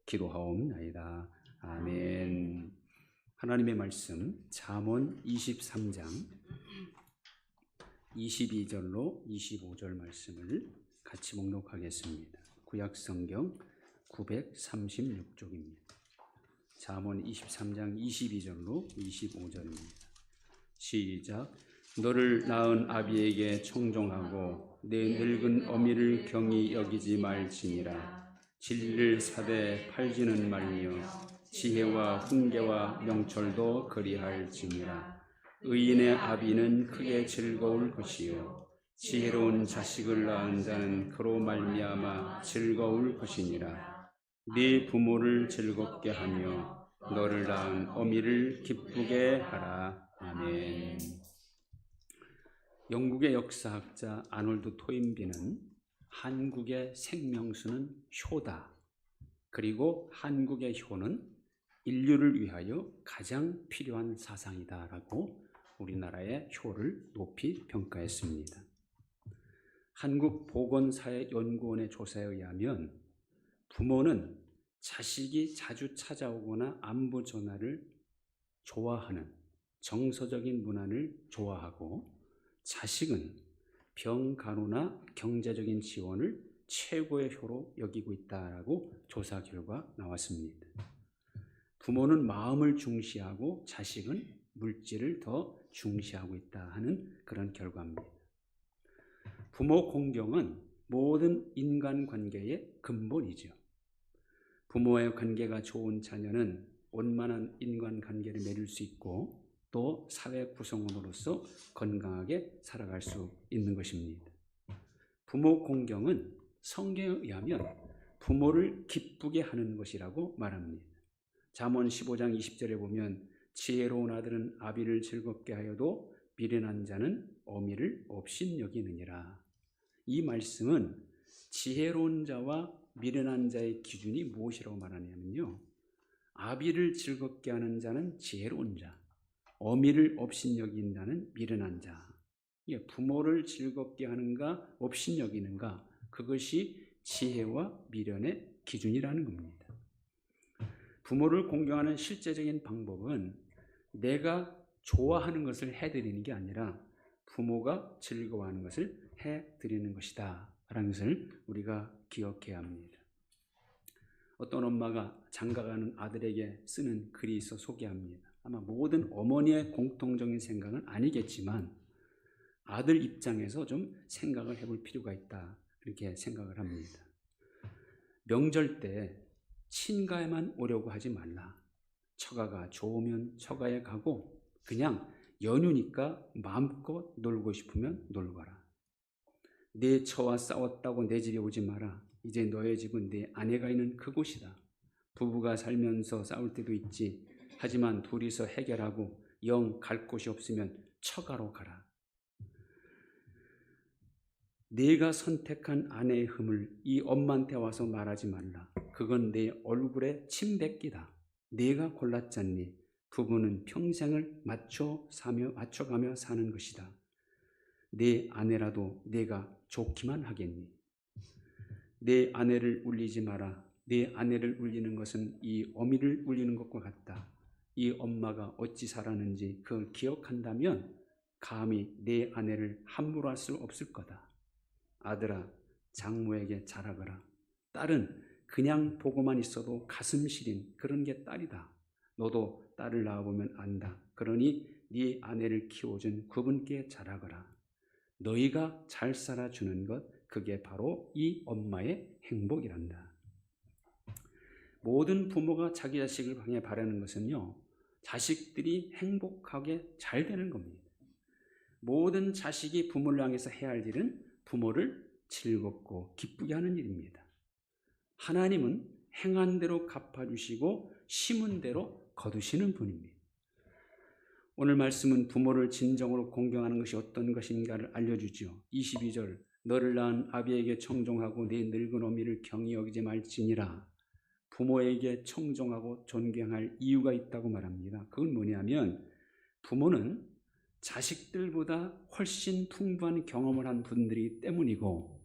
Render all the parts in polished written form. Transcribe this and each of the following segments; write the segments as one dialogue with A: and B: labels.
A: 기도하옵나이다. 아멘. 하나님의 말씀 잠언 23장 22절로 25절 말씀을 같이 목록하겠습니다. 구약성경 936쪽입니다. 잠언 23장 22절로 25절입니다. 시작. 너를 낳은 아비에게 청종하고 내 늙은 어미를 경히 여기지 말지니라. 진리를 사되 팔지는 말며 지혜와 훈계와 명철도 그리할지니라. 의인의 아비는 크게 즐거울 것이요 지혜로운 자식을 낳은 자는 그로 말미암아 즐거울 것이니라. 네 부모를 즐겁게 하며 너를 낳은 어미를 기쁘게 하라. 아멘. 영국의 역사학자 아놀드 토인비는 한국의 생명수는 효다. 그리고 한국의 효는 인류를 위하여 가장 필요한 사상이다라고 우리나라의 효를 높이 평가했습니다. 한국보건사회연구원의 조사에 의하면 부모는 자식이 자주 찾아오거나 안부 전화를 좋아하는 정서적인 문화를 좋아하고 자식은 병 간호나 경제적인 지원을 최고의 효로 여기고 있다라고 조사 결과 나왔습니다. 부모는 마음을 중시하고 자식은 물질을 더 중시하고 있다 하는 그런 결과입니다. 부모 공경은 모든 인간관계의 근본이죠. 부모와의 관계가 좋은 자녀는 원만한 인간관계를 맺을 수 있고 또 사회 구성원으로서 건강하게 살아갈 수 있는 것입니다. 부모 공경은 성경에 의하면 부모를 기쁘게 하는 것이라고 말합니다. 잠언 15장 20절에 보면 지혜로운 아들은 아비를 즐겁게 하여도 미련한 자는 어미를 업신여기느니라. 이 말씀은 지혜로운 자와 미련한 자의 기준이 무엇이라고 말하냐면요, 아비를 즐겁게 하는 자는 지혜로운 자, 어미를 업신여긴 자는 미련한 자. 부모를 즐겁게 하는가 업신여기는가, 그것이 지혜와 미련의 기준이라는 겁니다. 부모를 공경하는 실제적인 방법은 내가 좋아하는 것을 해드리는 게 아니라 부모가 즐거워하는 것을 해드리는 것이다 라는 것을 우리가 기억해야 합니다. 어떤 엄마가 장가가는 아들에게 쓰는 글이 있어 소개합니다. 아마 모든 어머니의 공통적인 생각은 아니겠지만 아들 입장에서 좀 생각을 해볼 필요가 있다, 이렇게 생각을 합니다. 명절 때 친가에만 오려고 하지 말라. 처가가 좋으면 처가에 가고 그냥 연휴니까 마음껏 놀고 싶으면 놀거라. 내 처와 싸웠다고 내 집에 오지 마라. 이제 너의 집은 내 아내가 있는 그곳이다. 부부가 살면서 싸울 때도 있지. 하지만 둘이서 해결하고 영 갈 곳이 없으면 처가로 가라. 내가 선택한 아내의 흠을 이 엄마한테 와서 말하지 말라. 그건 내 얼굴에 침 뱉기다. 내가 골랐잖니. 부부는 평생을 맞춰가며 사는 것이다. 내 아내라도 내가 좋기만 하겠니? 내 아내를 울리지 마라. 내 아내를 울리는 것은 이 어미를 울리는 것과 같다. 이 엄마가 어찌 살았는지 그걸 기억한다면 감히 내 아내를 함부로 할 수 없을 거다. 아들아, 장모에게 잘하거라. 딸은 그냥 보고만 있어도 가슴 시린 그런 게 딸이다. 너도 딸을 낳아보면 안다. 그러니 네 아내를 키워준 그분께 잘하거라. 너희가 잘 살아주는 것, 그게 바로 이 엄마의 행복이란다. 모든 부모가 자기 자식을 향해 바라는 것은요, 자식들이 행복하게 잘 되는 겁니다. 모든 자식이 부모를 향해서 해야 할 일은 부모를 즐겁고 기쁘게 하는 일입니다. 하나님은 행한 대로 갚아주시고 심은 대로 거두시는 분입니다. 오늘 말씀은 부모를 진정으로 공경하는 것이 어떤 것인가를 알려주죠. 22절, 너를 낳은 아비에게 청종하고 네 늙은 어미를 경히 여기지 말지니라. 부모에게 청종하고 존경할 이유가 있다고 말합니다. 그건 뭐냐면 부모는 자식들보다 훨씬 풍부한 경험을 한 분들이기 때문이고,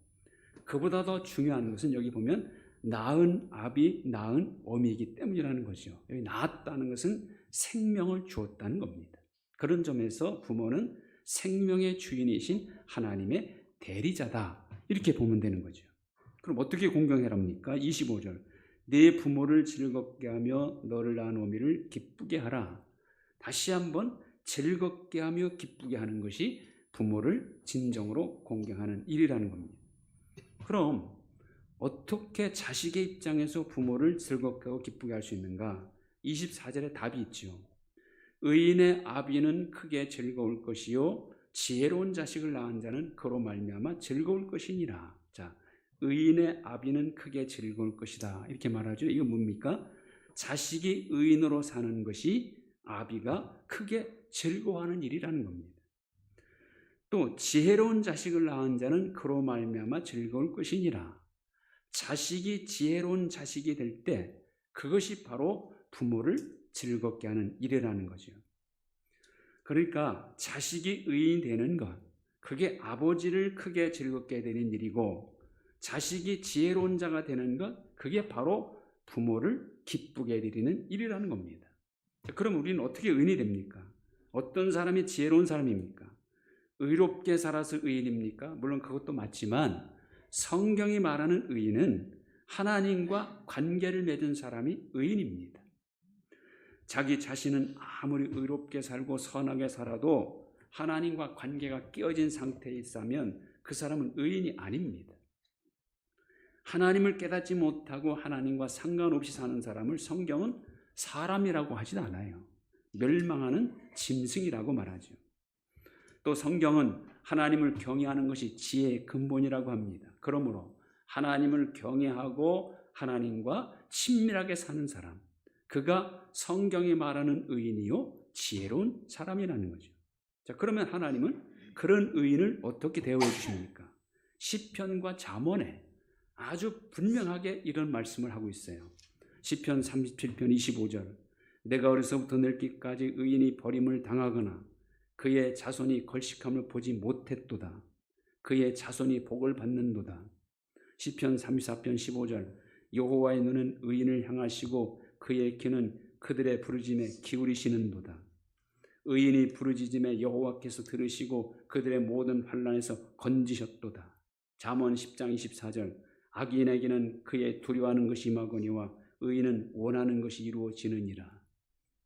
A: 그보다 더 중요한 것은 여기 보면 낳은 아비, 낳은 어미이기 때문이라는 거죠. 여기 낳았다는 것은 생명을 주었다는 겁니다. 그런 점에서 부모는 생명의 주인이신 하나님의 대리자다. 이렇게 보면 되는 거죠. 그럼 어떻게 공경해랍니까? 25절. 내 부모를 즐겁게 하며 너를 낳은 어미를 기쁘게 하라. 다시 한번 즐겁게 하며 기쁘게 하는 것이 부모를 진정으로 공경하는 일이라는 겁니다. 그럼 어떻게 자식의 입장에서 부모를 즐겁게 하고 기쁘게 할 수 있는가? 24절에 답이 있죠. 의인의 아비는 크게 즐거울 것이요 지혜로운 자식을 낳은 자는 그로 말미암아 즐거울 것이니라. 자, 의인의 아비는 크게 즐거울 것이다. 이렇게 말하죠. 이거 뭡니까? 자식이 의인으로 사는 것이 아비가 크게 즐거워하는 일이라는 겁니다. 또 지혜로운 자식을 낳은 자는 그로 말미암아 즐거울 것이니라. 자식이 지혜로운 자식이 될 때 그것이 바로 부모를 즐겁게 하는 일이라는 거죠. 그러니까 자식이 의인이 되는 것, 그게 아버지를 크게 즐겁게 되는 일이고, 자식이 지혜로운 자가 되는 것, 그게 바로 부모를 기쁘게 드리는 일이라는 겁니다. 그럼 우리는 어떻게 의인이 됩니까? 어떤 사람이 지혜로운 사람입니까? 의롭게 살아서 의인입니까? 물론 그것도 맞지만 성경이 말하는 의인은 하나님과 관계를 맺은 사람이 의인입니다. 자기 자신은 아무리 의롭게 살고 선하게 살아도 하나님과 관계가 깨어진 상태에 있으면 그 사람은 의인이 아닙니다. 하나님을 깨닫지 못하고 하나님과 상관없이 사는 사람을 성경은 사람이라고 하지도 않아요. 멸망하는 짐승이라고 말하죠. 또 성경은 하나님을 경외하는 것이 지혜의 근본이라고 합니다. 그러므로 하나님을 경외하고 하나님과 친밀하게 사는 사람, 그가 성경이 말하는 의인이요 지혜로운 사람이라는 거죠. 자, 그러면 하나님은 그런 의인을 어떻게 대우해 주십니까? 시편과 잠언에 아주 분명하게 이런 말씀을 하고 있어요. 시편 37편 25절. 내가 어려서부터 늙기까지 의인이 버림을 당하거나 그의 자손이 걸식함을 보지 못했도다. 그의 자손이 복을 받는도다. 시편 34편 15절. 여호와의 눈은 의인을 향하시고 그의 귀는 그들의 부르짖음에 기울이시는도다. 의인이 부르짖음에 여호와께서 들으시고 그들의 모든 환난에서 건지셨도다. 잠언 10장 24절. 악인에게는 그의 두려워하는 것이 임하거니와 의인은 원하는 것이 이루어지느니라.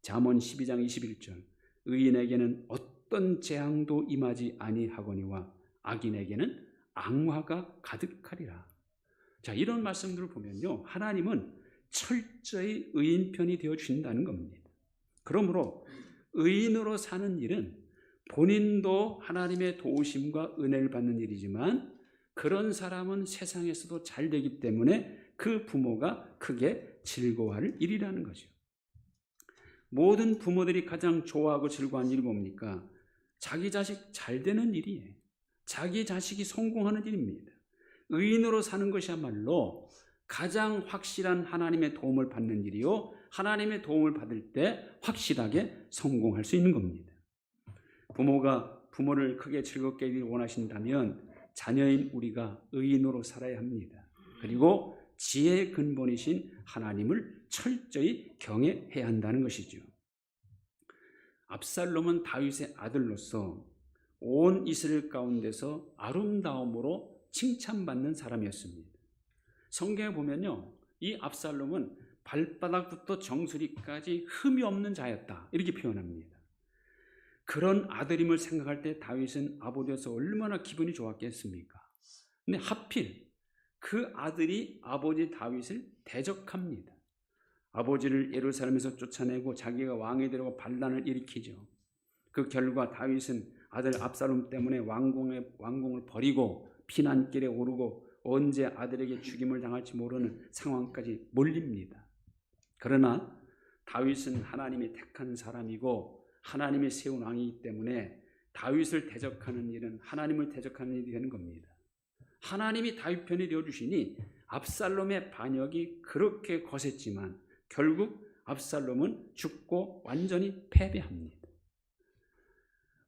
A: 잠언 12장 21절. 의인에게는 어떤 재앙도 임하지 아니하거니와 악인에게는 앙화가 가득하리라. 자, 이런 말씀들을 보면요, 하나님은 철저히 의인 편이 되어 주신다는 겁니다. 그러므로 의인으로 사는 일은 본인도 하나님의 도우심과 은혜를 받는 일이지만 그런 사람은 세상에서도 잘 되기 때문에 그 부모가 크게 즐거워할 일이라는 거죠. 모든 부모들이 가장 좋아하고 즐거워하는 일이 뭡니까? 자기 자식 잘 되는 일이에요. 자기 자식이 성공하는 일입니다. 의인으로 사는 것이야말로 가장 확실한 하나님의 도움을 받는 일이요, 하나님의 도움을 받을 때 확실하게 성공할 수 있는 겁니다. 부모가 부모를 크게 즐겁게 하기를 원하신다면 자녀인 우리가 의인으로 살아야 합니다. 그리고 지혜의 근본이신 하나님을 철저히 경외해야 한다는 것이죠. 압살롬은 다윗의 아들로서 온 이스라엘 가운데서 아름다움으로 칭찬받는 사람이었습니다. 성경에 보면요, 이 압살롬은 발바닥부터 정수리까지 흠이 없는 자였다, 이렇게 표현합니다. 그런 아들임을 생각할 때 다윗은 아버지로서 얼마나 기분이 좋았겠습니까? 근데 하필 그 아들이 아버지 다윗을 대적합니다. 아버지를 예루살렘에서 쫓아내고 자기가 왕이 되려고 반란을 일으키죠. 그 결과 다윗은 아들 압살롬 때문에 왕궁을 버리고 피난길에 오르고 언제 아들에게 죽임을 당할지 모르는 상황까지 몰립니다. 그러나 다윗은 하나님이 택한 사람이고 하나님이 세운 왕이기 때문에 다윗을 대적하는 일은 하나님을 대적하는 일이 되는 겁니다. 하나님이 다윗 편이 되어주시니 압살롬의 반역이 그렇게 거셌지만 결국 압살롬은 죽고 완전히 패배합니다.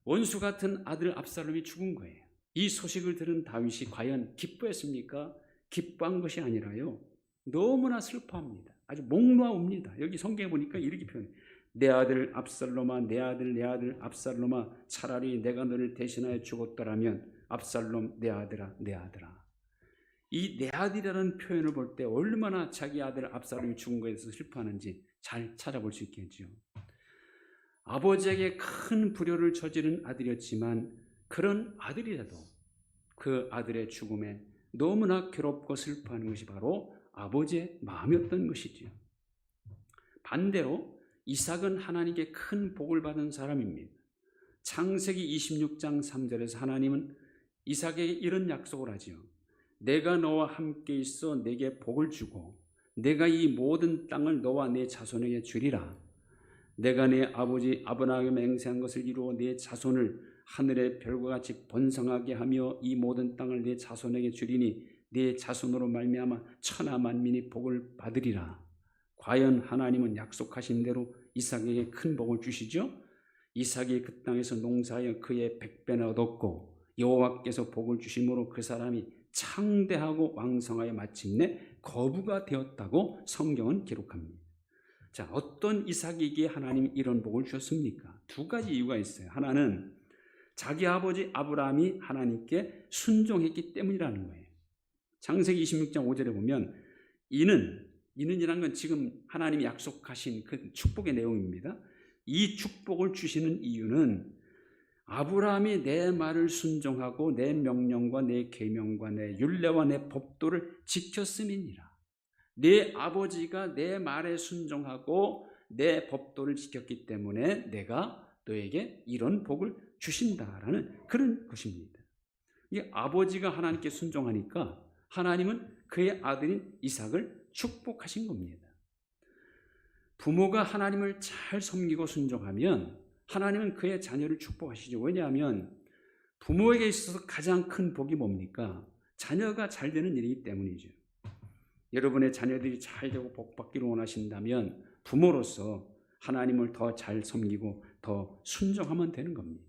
A: 원수 같은 아들 압살롬이 죽은 거예요. 이 소식을 들은 다윗이 과연 기뻐했습니까? 기뻐한 것이 아니라요, 너무나 슬퍼합니다. 아주 목 놓아옵니다. 여기 성경에 보니까 이렇게 표현해요. 내 아들 압살롬아, 내 아들 압살롬아, 차라리 내가 너를 대신하여 죽었더라면 압살롬 내 아들아, 내 아들아. 이 내 아들이라는 표현을 볼 때 얼마나 자기 아들 압살롬이 죽은 것에 대해서 슬퍼하는지 잘 찾아볼 수 있겠죠. 아버지에게 큰 불효를 저지른 아들이었지만 그런 아들이라도 그 아들의 죽음에 너무나 괴롭고 슬퍼하는 것이 바로 아버지의 마음이었던 것이지요. 반대로 이삭은 하나님께 큰 복을 받은 사람입니다. 창세기 26장 3절에서 하나님은 이삭에게 이런 약속을 하지요. 내가 너와 함께 있어 내게 복을 주고 내가 이 모든 땅을 너와 내 자손에게 주리라. 내가 내 아버지 아브라함에게 맹세한 것을 이루어 내 자손을 하늘의 별과 같이 번성하게 하며 이 모든 땅을 내 자손에게 주리니 내 자손으로 말미암아 천하 만민이 복을 받으리라. 과연 하나님은 약속하신 대로 이삭에게 큰 복을 주시죠? 이삭이 그 땅에서 농사하여 그의 100배나 얻었고 여호와께서 복을 주심으로 그 사람이 창대하고 왕성하여 마침내 거부가 되었다고 성경은 기록합니다. 자, 어떤 이삭에게 하나님이 이런 복을 주셨습니까? 두 가지 이유가 있어요. 하나는 자기 아버지 아브라함이 하나님께 순종했기 때문이라는 거예요. 창세기 26장 5절에 보면 이는이란 건 지금 하나님이 약속하신 그 축복의 내용입니다. 이 축복을 주시는 이유는 아브라함이 내 말을 순종하고 내 명령과 내 계명과 내 율례와 내 법도를 지켰음이니라. 내 아버지가 내 말에 순종하고 내 법도를 지켰기 때문에 내가 너에게 이런 복을 주신다라는 그런 것입니다. 이게 아버지가 하나님께 순종하니까 하나님은 그의 아들인 이삭을 축복하신 겁니다. 부모가 하나님을 잘 섬기고 순종하면 하나님은 그의 자녀를 축복하시죠. 왜냐하면 부모에게 있어서 가장 큰 복이 뭡니까? 자녀가 잘 되는 일이기 때문이죠. 여러분의 자녀들이 잘 되고 복받기를 원하신다면 부모로서 하나님을 더 잘 섬기고 더 순종하면 되는 겁니다.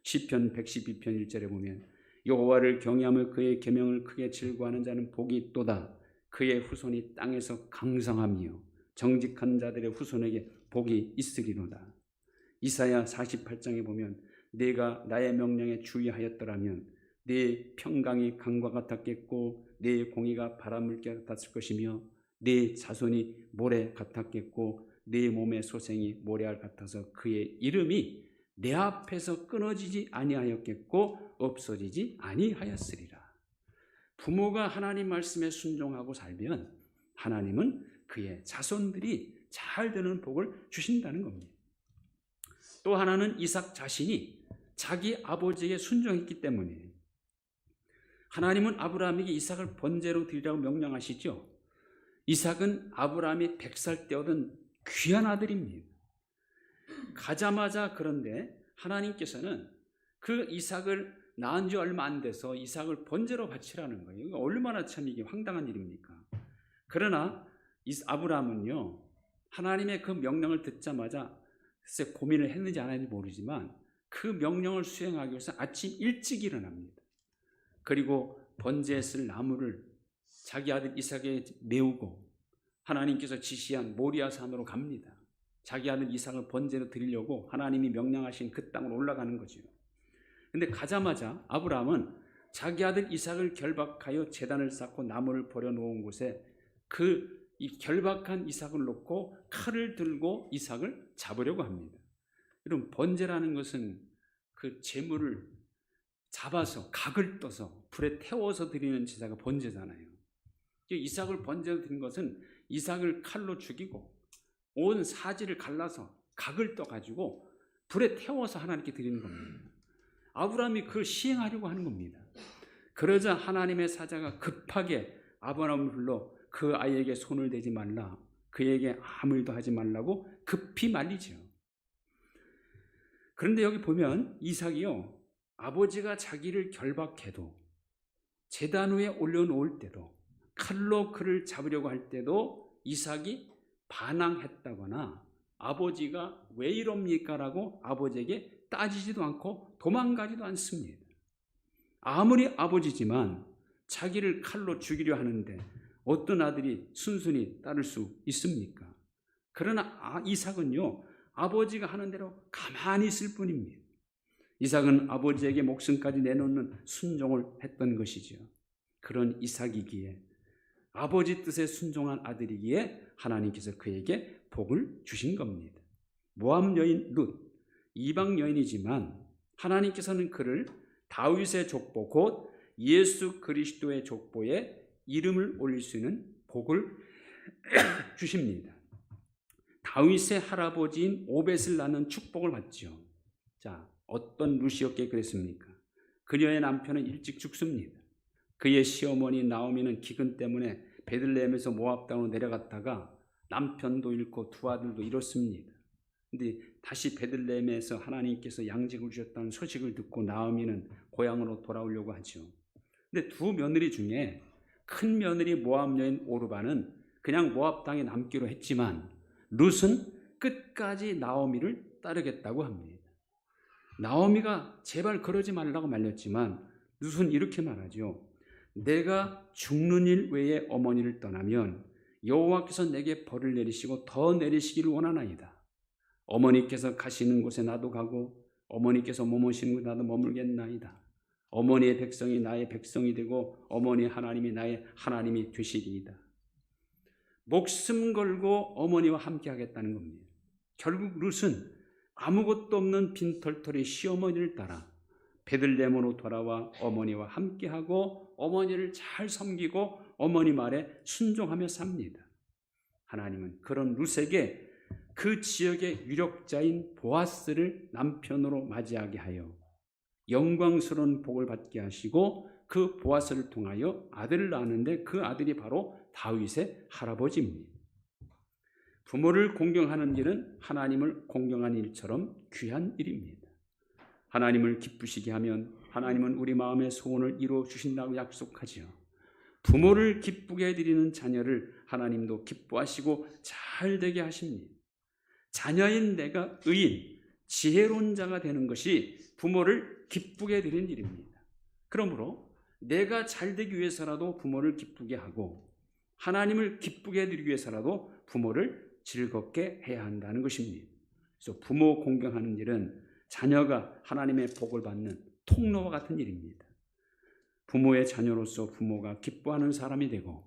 A: 시편 112편 1절에 보면 여호와를 경외하며 그의 계명을 크게 즐거워하는 자는 복이 있도다. 그의 후손이 땅에서 강성하며 정직한 자들의 후손에게 복이 있으리로다. 이사야 48장에 보면 내가 나의 명령에 주의하였더라면 내 평강이 강과 같았겠고 내 공의가 바닷물결 같았을 것이며 내 자손이 모래 같았겠고 내 몸의 소생이 모래알 같아서 그의 이름이 내 앞에서 끊어지지 아니하였겠고 없어지지 아니하였으리라. 부모가 하나님 말씀에 순종하고 살면 하나님은 그의 자손들이 잘 되는 복을 주신다는 겁니다. 또 하나는 이삭 자신이 자기 아버지에게 순종했기 때문이에요. 하나님은 아브라함에게 이삭을 번제로 드리라고 명령하시죠. 이삭은 아브라함이 100살 때 얻은 귀한 아들입니다. 가자마자 그런데 하나님께서는 그 이삭을 낳은 지 얼마 안 돼서 이삭을 번제로 바치라는 거예요. 이거 얼마나 참 이게 황당한 일입니까? 그러나 아브라함은요, 하나님의 그 명령을 듣자마자 글쎄 고민을 했는지 안 했는지 모르지만 그 명령을 수행하기 위해서 아침 일찍 일어납니다. 그리고 번제에 쓸 나무를 자기 아들 이삭에 메우고 하나님께서 지시한 모리아 산으로 갑니다. 자기 아들 이삭을 번제로 드리려고 하나님이 명령하신 그 땅으로 올라가는 거죠. 근데 가자마자 아브라함은 자기 아들 이삭을 결박하여 제단을 쌓고 나무를 버려놓은 곳에 이 결박한 이삭을 놓고 칼을 들고 이삭을 잡으려고 합니다. 여러분, 번제라는 것은 그 제물을 잡아서 각을 떠서 불에 태워서 드리는 제사가 번제잖아요. 이삭을 번제로 드린 것은 이삭을 칼로 죽이고 온 사지를 갈라서 각을 떠가지고 불에 태워서 하나님께 드리는 겁니다. 아브라함이 그걸 시행하려고 하는 겁니다. 그러자 하나님의 사자가 급하게 아브라함을 불러 그 아이에게 손을 대지 말라, 그에게 아무 일도 하지 말라고 급히 말리죠. 그런데 여기 보면 이삭이요, 아버지가 자기를 결박해도 제단 위에 올려놓을 때도 칼로 그를 잡으려고 할 때도 이삭이 반항했다거나 아버지가 왜 이럽니까? 라고 아버지에게 따지지도 않고 도망가지도 않습니다. 아무리 아버지지만 자기를 칼로 죽이려 하는데 어떤 아들이 순순히 따를 수 있습니까? 그러나 이삭은요, 아버지가 하는 대로 가만히 있을 뿐입니다. 이삭은 아버지에게 목숨까지 내놓는 순종을 했던 것이죠. 그런 이삭이기에, 아버지 뜻에 순종한 아들이기에 하나님께서 그에게 복을 주신 겁니다. 모압 여인 룻, 이방 여인이지만 하나님께서는 그를 다윗의 족보, 곧 예수 그리스도의 족보에 이름을 올릴 수 있는 복을 주십니다. 다윗의 할아버지인 오벳을 낳는 축복을 받죠. 자, 어떤 룻이었기에 그랬습니까? 그녀의 남편은 일찍 죽습니다. 그의 시어머니 나오미는 기근 때문에 베들레헴에서 모압 땅으로 내려갔다가 남편도 잃고 두 아들도 잃었습니다. 근데 다시 베들레헴에서 하나님께서 양직을 주셨다는 소식을 듣고 나오미는 고향으로 돌아오려고 하죠. 근데 두 며느리 중에 큰 며느리 모압 여인 오르바는 그냥 모압 땅에 남기로 했지만 룻은 끝까지 나오미를 따르겠다고 합니다. 나오미가 제발 그러지 말라고 말렸지만 룻은 이렇게 말하죠. 내가 죽는 일 외에 어머니를 떠나면 여호와께서 내게 벌을 내리시고 더 내리시기를 원하나이다. 어머니께서 가시는 곳에 나도 가고 어머니께서 머무시는 곳에 나도 머물겠나이다. 어머니의 백성이 나의 백성이 되고 어머니 하나님이 나의 하나님이 되시리이다. 목숨 걸고 어머니와 함께 하겠다는 겁니다. 결국 룻은 아무것도 없는 빈털터리 시어머니를 따라 베들레헴으로 돌아와 어머니와 함께하고 어머니를 잘 섬기고 어머니 말에 순종하며 삽니다. 하나님은 그런 룻에게 그 지역의 유력자인 보아스를 남편으로 맞이하게 하여 영광스러운 복을 받게 하시고 그 보아스를 통하여 아들을 낳았는데 그 아들이 바로 다윗의 할아버지입니다. 부모를 공경하는 일은 하나님을 공경하는 일처럼 귀한 일입니다. 하나님을 기쁘시게 하면 하나님은 우리 마음의 소원을 이루어 주신다고 약속하지요. 부모를 기쁘게 해드리는 자녀를 하나님도 기뻐하시고 잘 되게 하십니다. 자녀인 내가 의인, 지혜로운 자가 되는 것이 부모를 기쁘게 해드리는 일입니다. 그러므로 내가 잘 되기 위해서라도 부모를 기쁘게 하고 하나님을 기쁘게 해드리기 위해서라도 부모를 즐겁게 해야 한다는 것입니다. 그래서 부모 공경하는 일은 자녀가 하나님의 복을 받는 통로와 같은 일입니다. 부모의 자녀로서 부모가 기뻐하는 사람이 되고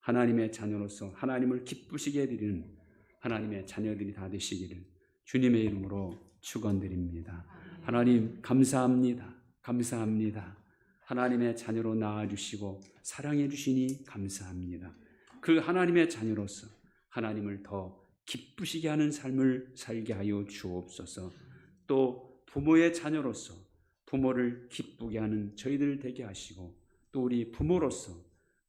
A: 하나님의 자녀로서 하나님을 기쁘시게 해드리는 하나님의 자녀들이 다 되시기를 주님의 이름으로 축원드립니다. 하나님 감사합니다. 감사합니다. 하나님의 자녀로 낳아주시고 사랑해 주시니 감사합니다. 그 하나님의 자녀로서 하나님을 더 기쁘시게 하는 삶을 살게 하여 주옵소서. 또 부모의 자녀로서 부모를 기쁘게 하는 저희들 되게 하시고 또 우리 부모로서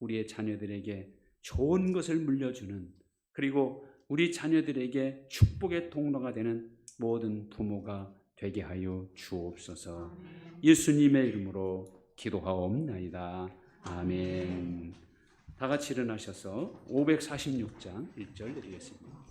A: 우리의 자녀들에게 좋은 것을 물려주는 그리고 우리 자녀들에게 축복의 통로가 되는 모든 부모가 되게 하여 주옵소서. 예수님의 이름으로 기도하옵나이다. 아멘. 다 같이 일어나셔서 546장 1절 드리겠습니다.